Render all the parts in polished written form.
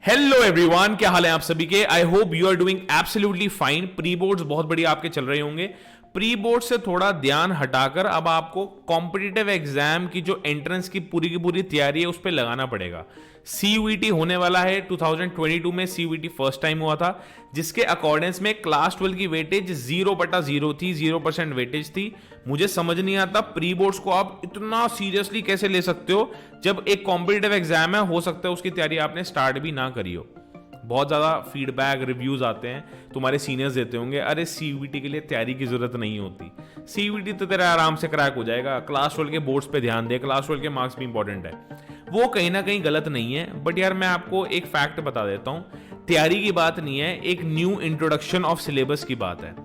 Hello everyone, क्या हाल है आप सभी के। I hope you are doing absolutely fine. Pre boards बहुत बढ़िया आपके चल रहे होंगे। प्री बोर्ड से थोड़ा ध्यान हटाकर अब आपको कॉम्पिटिटिव एग्जाम की जो एंट्रेंस की पूरी तैयारी है उस पर लगाना पड़ेगा। सीयूईटी होने वाला है 2022 में। सीयूईटी फर्स्ट टाइम हुआ था, जिसके अकॉर्डेंस में क्लास 12 की वेटेज 0/0 थी, 0% वेटेज थी। मुझे समझ नहीं आता प्री बोर्ड्स को आप इतना सीरियसली कैसे ले सकते हो जब एक कॉम्पिटिटिव एग्जाम है। हो सकता है उसकी तैयारी आपने स्टार्ट भी ना करी हो। बहुत ज़्यादा फीडबैक रिव्यूज आते हैं, तुम्हारे सीनियर्स देते होंगे, अरे सीयूईटी के लिए तैयारी की जरूरत नहीं होती, सीयूईटी तो तेरा आराम से क्रैक हो जाएगा, क्लास 12 के बोर्ड्स पे ध्यान दे, क्लास 12 के मार्क्स भी इंपॉर्टेंट है। वो कहीं ना कहीं गलत नहीं है, बट यार मैं आपको एक फैक्ट बता देता हूँ। तैयारी की बात नहीं है, एक न्यू इंट्रोडक्शन ऑफ सिलेबस की बात है।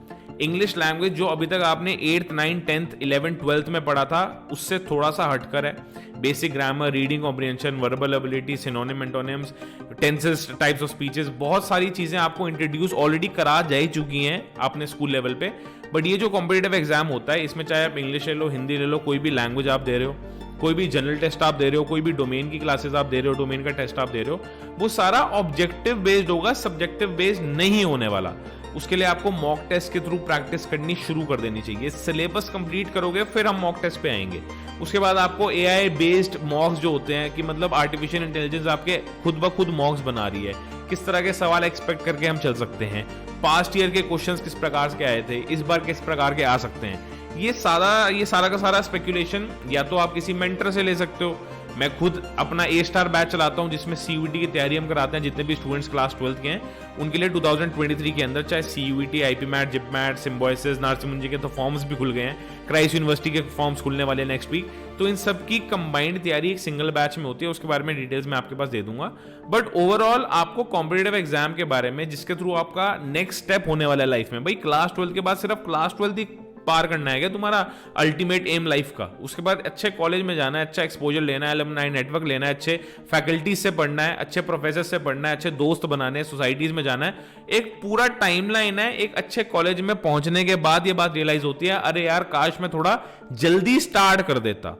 इंग्लिश लैंग्वेज जो अभी तक आपने 8th 9th 10th 11th 12th में पढ़ा था उससे थोड़ा सा हटकर है। Basic grammar, reading comprehension, verbal ability, synonym, antonyms, tenses, types of speeches, बहुत सारी चीजें आपको इंट्रोड्यूस ऑलरेडी करा जा चुकी हैं आपने स्कूल लेवल पे। बट ये जो कॉम्पिटिटिव एग्जाम होता है इसमें चाहे आप इंग्लिश ले लो, हिंदी ले लो, कोई भी लैंग्वेज आप दे रहे हो, कोई भी जनरल टेस्ट आप दे रहे हो, कोई भी डोमेन की क्लासेस आप दे रहे हो, डोमेन का टेस्ट आप दे रहे हो, वो सारा ऑब्जेक्टिव बेस्ड होगा, सब्जेक्टिव बेस्ड नहीं होने वाला। उसके लिए आपको मॉक टेस्ट के थ्रू प्रैक्टिस करनी शुरू कर देनी चाहिए। सिलेबस कंप्लीट करोगे फिर हम मॉक टेस्ट पे आएंगे। उसके बाद आपको एआई बेस्ड मॉक्स जो होते हैं कि मतलब आर्टिफिशियल इंटेलिजेंस आपके खुद ब खुद मॉक्स बना रही है, किस तरह के सवाल एक्सपेक्ट करके हम चल सकते हैं, पास्ट ईयर के क्वेश्चंस किस प्रकार के आए थे, इस बार किस प्रकार के आ सकते हैं। ये सारा का सारा स्पेकुलेशन या तो आप किसी मेंटर से ले सकते हो। मैं खुद अपना A* बैच चलाता हूं जिसमें सीयूईटी की तैयारी हम कराते हैं। जितने भी स्टूडेंट्स क्लास 12 के हैं उनके लिए 2023 के अंदर चाहे सीयूईटी, आईपीमैट, जिपमैट, सिम्बोसिस, नार्सिमुंजी के तो फॉर्म्स भी खुल गए हैं। क्राइस्ट यूनिवर्सिटी के फॉर्म्स खुलने वाले हैं नेक्स्ट वीक। तो इन सब की कंबाइंड तैयारी एक सिंगल बैच में होती है। उसके बारे में डिटेल्स मैं आपके पास दे दूंगा। बट ओवरऑल आपको कॉम्पिटिटिव एग्जाम के बारे में, जिसके थ्रू आपका नेक्स्ट स्टेप होने वाला है लाइफ में, भाई क्लास 12 के बाद सिर्फ क्लास 12 ही पार करना है क्या तुम्हारा अल्टीमेट एम लाइफ का? उसके बाद अच्छे कॉलेज में जाना है, अच्छा एक्सपोजर लेना है, अलुमनाई नेटवर्क लेना है, अच्छे फैकल्टीज से पढ़ना है, अच्छे प्रोफेसर से पढ़ना है, अच्छे दोस्त बनाने हैं, सोसाइटीज में जाना है। एक पूरा टाइमलाइन है। एक अच्छे कॉलेज में पहुंचने के बाद ये बात रियलाइज होती है, अरे यार काश मैं थोड़ा जल्दी स्टार्ट कर देता।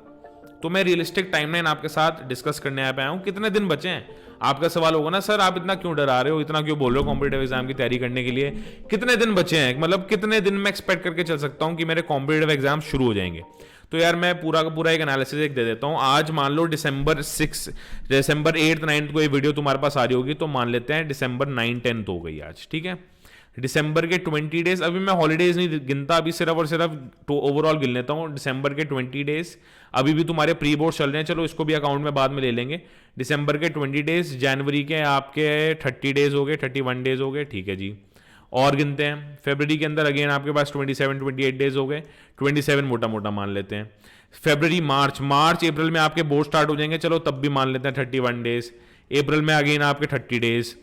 तो मैं रियलिस्टिक टाइमलाइन आपके साथ डिस्कस करने आया हूं। कितने दिन बचे हैं? आपका सवाल होगा ना, सर आप इतना क्यों डरा रहे हो, इतना क्यों बोल रहे हो कॉम्पिटिटिव एग्जाम की तैयारी करने के लिए? कितने दिन बचे हैं, मतलब कितने दिन में एक्सपेक्ट करके चल सकता हूं कि मेरे कॉम्पिटिटिव एग्जाम शुरू हो जाएंगे? तो यार मैं पूरा का पूरा एक एनालिसिस एक दे देता हूं। आज मान लो दिसंबर 8th 9th को ये वीडियो तुम्हारे पास आ रही होगी, तो मान लेते हैं दिसंबर 9 10th हो गई आज, ठीक है। दिसंबर के 20 डेज, अभी मैं हॉलीडेज नहीं गिनता, अभी सिर्फ और सिर्फ ओवरऑल गिन लेता हूँ। दिसंबर के 20 डेज, अभी भी तुम्हारे प्री बोर्ड चल रहे हैं, चलो इसको भी अकाउंट में बाद में ले लेंगे। दिसंबर के 20 डेज, जनवरी के आपके 30 डेज हो गए, 31 डेज हो गए, ठीक है जी। और गिनते हैं, फरवरी के अंदर अगेन आपके पास 27-28 डेज हो गए, 27 मोटा मोटा मान लेते हैं। फरवरी, मार्च अप्रैल में आपके बोर्ड स्टार्ट हो जाएंगे, चलो तब भी मान लेते हैं 31 डेज। अप्रैल में अगेन आपके 30 डेज।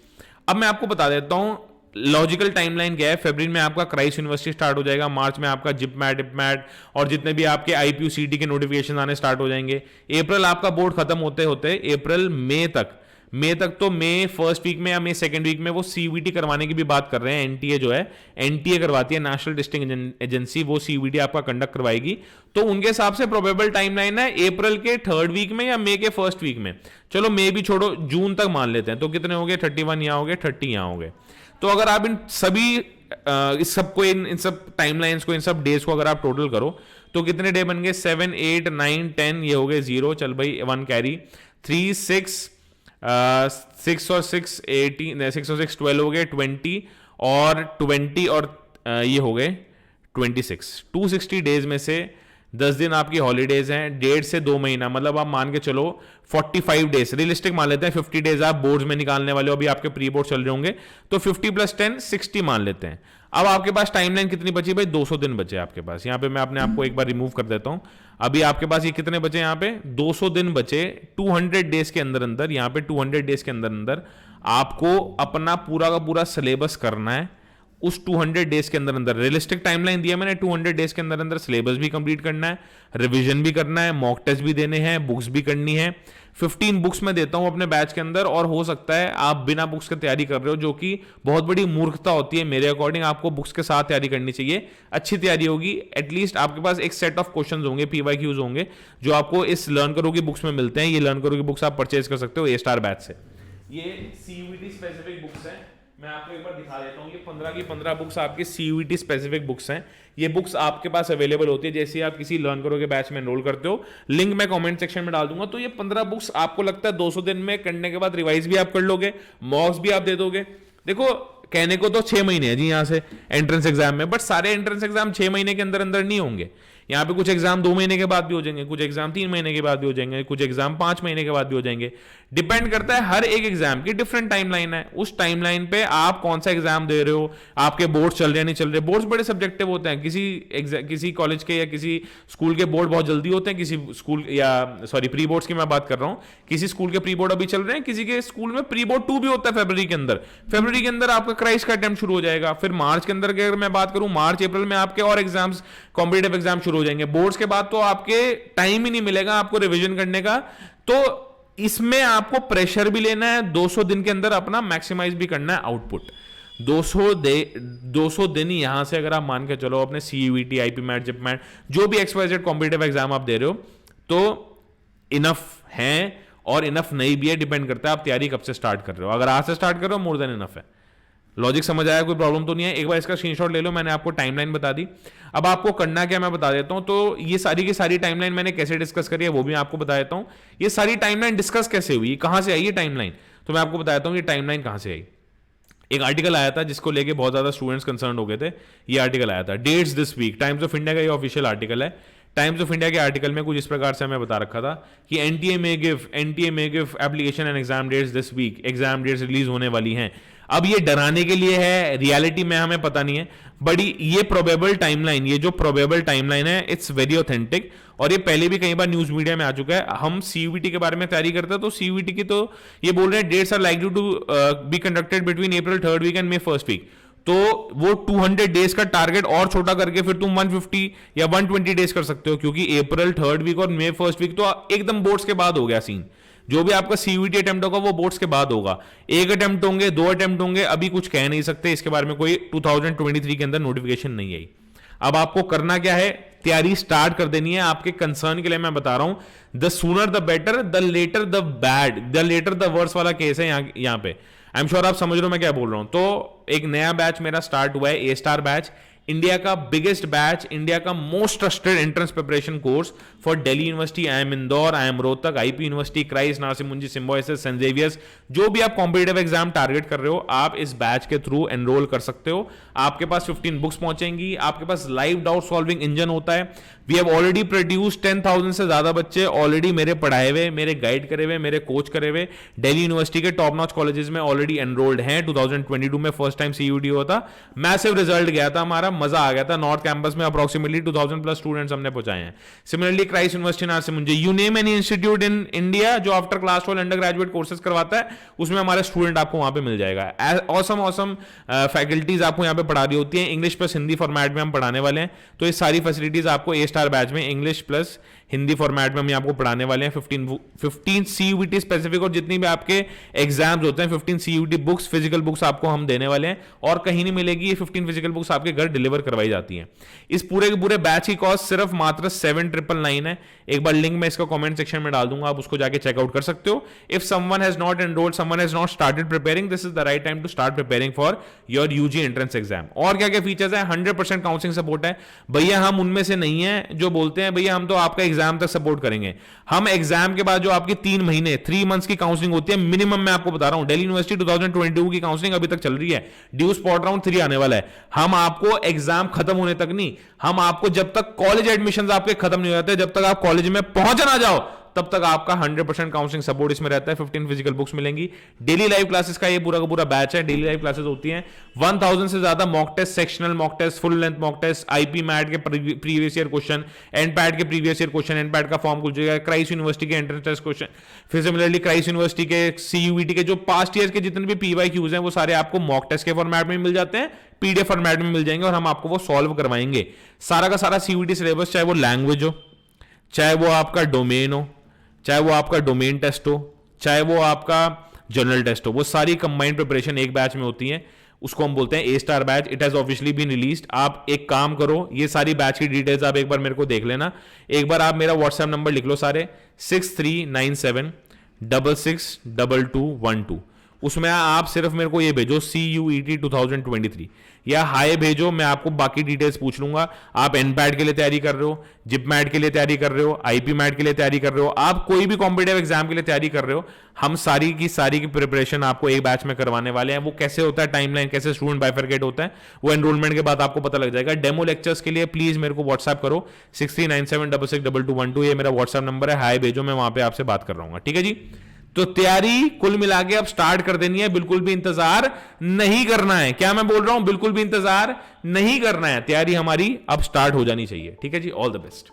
अब मैं आपको बता देता हूं लॉजिकल टाइमलाइन क्या है। फरवरी में आपका क्राइस्ट यूनिवर्सिटी स्टार्ट हो जाएगा, मार्च में आपका जिपमैट, इपमैट और जितने भी आपके आईपीयू सीटी के नोटिफिकेशन आने स्टार्ट हो जाएंगे। अप्रैल आपका बोर्ड खत्म होते होते अप्रैल मई तक तो मई फर्स्ट वीक में या मई सेकंड वीक में वो सीयूईटी करवाने की भी बात कर रहे हैं। एनटीए जो है, एनटीए करवाती है, नेशनल टेस्टिंग एजेंसी, वो सीयूईटी आपका कंडक्ट करवाएगी। तो उनके हिसाब से प्रोबेबल टाइमलाइन है अप्रैल के 3rd वीक में या मई के 1st वीक में। चलो मई भी छोड़ो, जून तक मान लेते हैं। तो कितने हो गए? 31 यहां हो गए, 30 यहां हो गए। तो अगर आप इन सभी इस सबको इन सब टाइमलाइंस को, इन सब डेज को अगर आप टोटल करो तो कितने डे बन गए? 7 8 9 10, ये हो गए 0, चल भाई 1 कैरी, 3 6 6 और 6 18, 6 और 6 12 हो गए, 20 और ये हो गए 26। 260 डेज में से 10 दिन आपकी हॉलीडेज हैं, 1.5 से 2 महीना, मतलब आप मान के चलो 45 डेज, रियलिस्टिक मान लेते हैं। 50 डेज आप बोर्ड्स में निकालने वाले हो, अभी आपके प्री बोर्ड चल रहे होंगे, तो 50 + 10 60 मान लेते हैं। अब आपके पास टाइमलाइन कितनी बची भाई? 200 दिन बचे आपके पास। यहाँ पे मैं अपने आपको एक बार रिमूव कर देता हूं। अभी आपके पास ये कितने बचे? यहाँ पे 200 दिन बचे। 200 डेज के अंदर यहाँ पे 200 डेज के अंदर आपको अपना पूरा का पूरा सिलेबस करना है। उस 200 डेज के अंदर रियलिस्टिक टाइमलाइन दिया मैंने, 200 डेज के अंदर सिलेबस भी कंप्लीट करना है, रिवीजन भी करना है, मॉक टेस्ट भी देने हैं, बुक्स भी करनी है। 15 बुक्स मैं देता हूं अपने बैच के अंदर, और हो सकता है आप बिना बुक्स की तैयारी कर रहे हो, जो कि बहुत बड़ी मूर्खता होती है मेरे अकॉर्डिंग। आपको बुक्स के साथ तैयारी करनी चाहिए, अच्छी तैयारी होगी। एटलीस्ट आपके पास एक सेट ऑफ क्वेश्चंस होंगे, PYQs होंगे, जो आपको इस लर्न करो की बुक्स में मिलते हैं। ये लर्न करो की बुक्स आप परचेज कर सकते हो A* बैच से। ये CUET स्पेसिफिक बुक्स हैं, मैं आपको एक बार दिखा देता हूँ। ये 15 की 15 बुक्स आपकी CUET स्पेसिफिक बुक्स हैं। ये बुक्स आपके पास अवेलेबल होती है जैसे आप किसी लर्न करो के बैच में एनरोल करते हो, लिंक मैं कमेंट सेक्शन में डाल दूंगा। तो ये 15 बुक्स आपको लगता है 200 दिन में करने के बाद रिवाइज भी आप कर लोगे, मॉक्स भी आप दे दोगे। देखो कहने को तो 6 महीने है जी यहाँ से एंट्रेंस एग्जाम में, बट सारे एंट्रेंस एग्जाम 6 महीने के अंदर अंदर नहीं होंगे। यहाँ पे कुछ एग्जाम 2 महीने के बाद भी हो जाएंगे, कुछ एग्जाम 3 महीने के बाद भी हो जाएंगे, कुछ एग्जाम 5 महीने के बाद भी हो जाएंगे। डिपेंड करता है, हर एक एग्जाम की डिफरेंट टाइमलाइन है। उस टाइमलाइन पे आप कौन सा एग्जाम दे रहे हो, आपके बोर्ड चल रहे हैं नहीं चल रहे। बोर्ड्स बड़े सब्जेक्टिव होते हैं, किसी कॉलेज के या किसी स्कूल के बोर्ड बहुत जल्दी होते हैं, किसी स्कूल या सॉरी प्री बोर्ड्स की मैं बात कर रहा हूँ, किसी स्कूल के प्री बोर्ड अभी चल रहे हैं, किसी के स्कूल में प्री बोर्ड 2 भी होता है फरवरी के अंदर। फरवरी के अंदर आपका क्राइस का अटेम्प्ट शुरू हो जाएगा। फिर मार्च के अंदर अगर मैं बात करूं, मार्च अप्रैल में आपके और एग्जाम्स कॉम्पिटिटिव एग्जाम शुरू हो जाएंगे। बोर्ड्स के बाद तो आपके टाइम ही नहीं मिलेगा आपको रिवीजन करने का। तो इसमें आपको प्रेशर भी लेना है, 200 दिन के अंदर अपना मैक्सिमाइज भी करना है आउटपुट। 200 दिन यहां से अगर आप मान के चलो अपने CUET, IP MAT, JIPMAT, जो भी XYZ कॉम्पिटिटिव एग्जाम आप दे रहे हो, तो इनफ है और इनफ नहीं भी है, डिपेंड करता है आप तैयारी कब से स्टार्ट कर रहे हो। अगर आज से स्टार्ट कर रहे हो, मोर देन इनफ है। लॉजिक समझ आया, कोई प्रॉब्लम तो नहीं है। एक बार इसका स्क्रीनशॉट ले लो, मैंने आपको टाइमलाइन बता दी। अब आपको करना क्या मैं बता देता हूं। तो ये सारी की सारी टाइमलाइन मैंने कैसे डिस्कस करी है वो भी आपको बता देता हूं। ये सारी टाइमलाइन डिस्कस कैसे हुई, कहां से आई ये टाइमलाइन, तो मैं आपको बताता हूं ये टाइमलाइन कहां से आई। एक आर्टिकल आया था जिसको लेके बहुत ज्यादा स्टूडेंट्स कंसर्न हो गए थे। ये आर्टिकल आया था dates this week, Times of India का ये ऑफिशियल आर्टिकल है। टाइम्स ऑफ इंडिया के आर्टिकल में कुछ इस प्रकार से हमें बता रखा था कि एनटीए में give application and exam dates this week, exam dates release होने वाली हैं। अब ये डराने के लिए है, रियलिटी में हमें पता नहीं है, बड़ी ये प्रोबेबल टाइमलाइन, ये जो प्रोबेबल टाइमलाइन है इट्स वेरी ऑथेंटिक, और ये पहले भी कई बार न्यूज मीडिया में आ चुका है। हम CUET के बारे में तैयारी करते हैं तो CUET की तो ये बोल रहे हैं dates are likely to be conducted between April 3rd week and May 1st week. तो वो 200 डेज का टारगेट और छोटा करके फिर तुम 150 या 120 डेज कर सकते हो, क्योंकि अप्रैल 3rd वीक और May 1st वीक तो एकदम बोर्ड्स के बाद हो गया सीन। जो भी आपका CUET अटेम्प्ट होगा वो बोर्ड्स के बाद होगा। 1 अटेम्प्ट होंगे, 2 अटेम्प्ट होंगे, अभी कुछ कह नहीं सकते इसके बारे में, कोई 2023 के अंदर नोटिफिकेशन नहीं आई। अब आपको करना क्या है, तैयारी स्टार्ट कर देनी है। आपके कंसर्न के लिए मैं बता रहा हूं, the sooner the better, the later the bad, the later the worse वाला केस है यहां पे। आई एम श्योर आप समझ रहे हो मैं क्या बोल रहा हूं। तो एक नया बैच मेरा स्टार्ट हुआ है, A-STAR बैच, इंडिया का बिगेस्ट बैच, इंडिया का most trusted entrance preparation course for Delhi University, IIM Indore, IIM Rohtak, IP University, Christ, Nasir Munshi, Symbiosis, Saint Xavier's. जो भी आप कॉम्पिटिटिव एग्जाम टारगेट कर रहे हो, आप इस बैच के थ्रू एनरोल कर सकते हो। आपके पास 15 बुक्स पहुंचेंगी, आपके पास लाइव डाउट सॉल्विंग इंजन होता है। वी हैव ऑलरेडी प्रोड्यूस 10,000 से ज्यादा बच्चे ऑलरेडी मेरे पढ़ाए हुए, मेरे गाइड करे हुए, मेरे कोच करे हुए दिल्ली यूनिवर्सिटी के टॉप नॉच कॉलेजेस में ऑलरेडी एनरोल्ड हैं। 2022 में फर्स्ट टाइम CUET हुआ था, मैसिव रिजल्ट गया था हमारा, मजा आ गया था। नॉर्थ कैंपस में अप्रोक्सीमेटली 2000 प्लस स्टूडेंट्स हमने पहुंचाए हैं। Similarly Christ university Nasir Munshi, you name any institute in India जो after class 12 undergraduate courses करवाता है, उसमें हमारे स्टूडेंट आपको वहां पे मिल जाएगा। ऑसम फैकल्टीज आपको यहाँ पे पढ़ा रही होती है। इंग्लिश प्लस हिंदी फॉर्मेट में हम पढ़ाने वाले हैं, तो ये सारी फैसिलिटीज आपको A-STAR बैच में इंग्लिश प्लस हिंदी फॉर्मेट में हम आपको पढ़ाने वाले हैं। 15 CUET स्पेसिफिक और जितनी भी आपके एग्जाम्स होते हैं, 15 CUET बुक्स, फिजिकल बुक्स आपको हम देने वाले हैं, और कहीं नहीं मिलेगी। ये 15 फिजिकल बुक्स आपके घर डिलीवर करवाई जाती हैं। इस पूरे के पूरे बैच की कॉस्ट सिर्फ मात्र 7,999 है। एक बार लिंक मैं इसका कमेंट सेक्शन में डाल दूंगा, आप उसको जाके चेकआउट कर सकते हो। If someone has not enrolled, someone has not started preparing, this is the right time to start preparing for your UG entrance exam. और क्या क्या फीचर्स है, 100% काउंसलिंग सपोर्ट है। भैया हम उनमें से नहीं है जो बोलते हैं भैया हम तो आपका एग्जाम तक सपोर्ट करेंगे। हम एग्जाम के बाद जो आपकी 3 महीने 3 मंथ्स की काउंसलिंग होती है मिनिमम, मैं आपको बता रहा हूं, दिल्ली यूनिवर्सिटी 2022 की काउंसलिंग अभी तक चल रही है, ड्यू स्पॉट राउंड 3 आने वाला है। हम आपको एग्जाम खत्म होने तक नहीं, हम आपको जब तक कॉलेज एडमिशन आपके खत्म नहीं हो जाते, जब तक आप कॉलेज में पहुंच ना जाओ, तब तक आपका 100% काउंसलिंग सपोर्ट इसमें रहता है। 15 फिजिकल बुक्स मिलेंगी। डेली लाइव क्लासेस का ये पूरा का पूरा बैच है। डेली लाइव क्लासेस होती हैं, 1000 से ज्यादा mock test, sectional mock test, full length mock test, IP MAT के प्रीवियस ईयर क्वेश्चन, एनपैट के प्रीवियस ईयर क्वेश्चन, एनपैट का फॉर्म खुल जाएगा, क्राइस्ट यूनिवर्सिटी के एंट्रेंस टेस्ट क्वेश्चन, फिर सिमिलरली क्राइस्ट यूनिवर्सिटी के CUET के जो पास्ट ईयर के जितने भी PYQs हैं वो सारे आपको मॉक टेस्ट के फॉर्मेट में मिल जाते हैं, PDF फॉर्मेट में मिल जाएंगे, और हम आपको वो सॉल्व करवाएंगे। सारा का सारा CUET सिलेबस, चाहे वो लैंग्वेज हो, चाहे वो आपका डोमेन हो, चाहे वो आपका डोमेन टेस्ट हो, चाहे वो आपका जनरल टेस्ट हो, वो सारी कंबाइंड प्रिपरेशन एक बैच में होती है। उसको हम बोलते हैं A-STAR batch. It has officially been released. आप एक काम करो, ये सारी बैच की डिटेल्स आप एक बार मेरे को देख लेना। एक बार आप मेरा व्हाट्सएप नंबर लिख लो सारे, 6397662212। उसमें आप सिर्फ मेरे को ये भेजो CUET 2023, या हाई भेजो, मैं आपको बाकी डिटेल्स पूछ लूंगा। आप एनपैड के लिए तैयारी कर रहे हो, जिपमैट के लिए तैयारी कर रहे हो, आईपी मैट के लिए तैयारी कर रहे हो, आप कोई भी कॉम्पिटेटिव एग्जाम के लिए तैयारी कर रहे हो, हम सारी की प्रिपरेशन आपको एक बैच में करवाने वाले हैं। वो कैसे होता है, टाइमलाइन कैसे स्टूडेंट बाइफरकेट होता है, वो एनरोलमेंट के बाद आपको पता लग जाएगा। डेमो लेक्चर्स के लिए प्लीज मेरे को व्हाट्सएप करो 6397662212, ये मेरा व्हाट्सएप नंबर है, हाई भेजो, मैं वहां पे आपसे बात कर रहा हूँ। ठीक है जी। तो तैयारी कुल मिला के अब स्टार्ट कर देनी है, बिल्कुल भी इंतजार नहीं करना है। क्या मैं बोल रहा हूं, बिल्कुल भी इंतजार नहीं करना है, तैयारी हमारी अब स्टार्ट हो जानी चाहिए। ठीक है जी, ऑल द बेस्ट।